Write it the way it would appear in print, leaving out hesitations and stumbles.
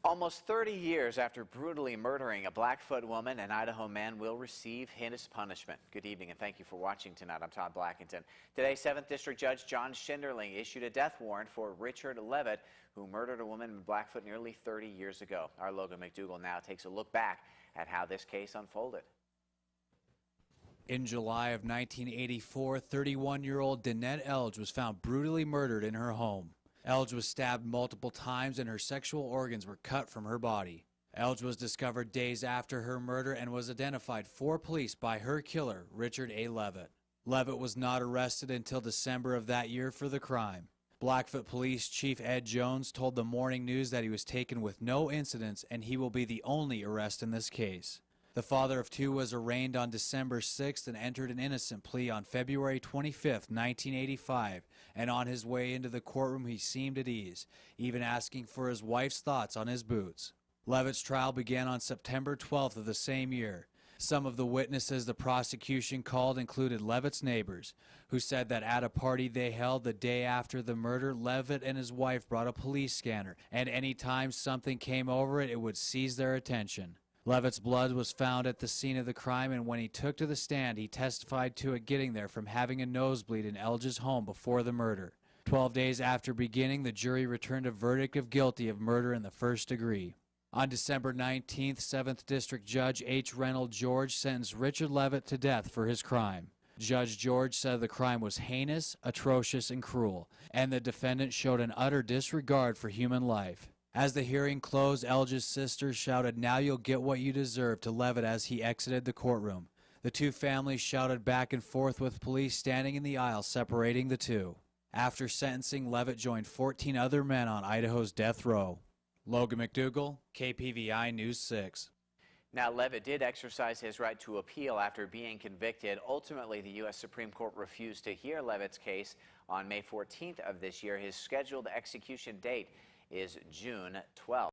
Almost 30 years after brutally murdering a Blackfoot woman, an Idaho man will receive his punishment. Good evening and thank you for watching tonight. I'm Todd Blackington. Today, 7th District Judge Jon Shindurling issued a death warrant for Richard Leavitt, who murdered a woman in Blackfoot nearly 30 years ago. Our Logan McDougall now takes a look back at how this case unfolded. In July of 1984, 31-year-old Danette Elge was found brutally murdered in her home. Elge was stabbed multiple times and her sexual organs were cut from her body. Elge was discovered days after her murder and was identified for police by her killer, Richard A. Leavitt. Leavitt was not arrested until December of that year for the crime. Blackfoot Police Chief Ed Jones told the Morning News that he was taken with no incidents and he will be the only arrest in this case. The father of two was arraigned on December 6th and entered an innocent plea on February 25th, 1985, and on his way into the courtroom he seemed at ease, even asking for his wife's thoughts on his boots. Leavitt's trial began on September 12th of the same year. Some of the witnesses the prosecution called included Leavitt's neighbors, who said that at a party they held the day after the murder, Leavitt and his wife brought a police scanner, and any time something came over it, it would seize their attention. Leavitt's blood was found at the scene of the crime, and when he took to the stand, he testified to it getting there from having a nosebleed in Elge's home before the murder. 12 days after beginning, the jury returned a verdict of guilty of murder in the first degree. On December 19th, 7th District Judge H. Reynolds George sentenced Richard Leavitt to death for his crime. Judge George said the crime was heinous, atrocious, and cruel, and the defendant showed an utter disregard for human life. As the hearing closed, Elge's sister shouted, "Now you'll get what you deserve," to Leavitt as he exited the courtroom. The two families shouted back and forth with police standing in the aisle separating the two. After sentencing, Leavitt joined 14 other men on Idaho's death row. Logan McDougall, KPVI News 6. Now, Leavitt did exercise his right to appeal after being convicted. Ultimately, the U.S. Supreme Court refused to hear Leavitt's case on May 14th of this year. His scheduled execution date is June 12th.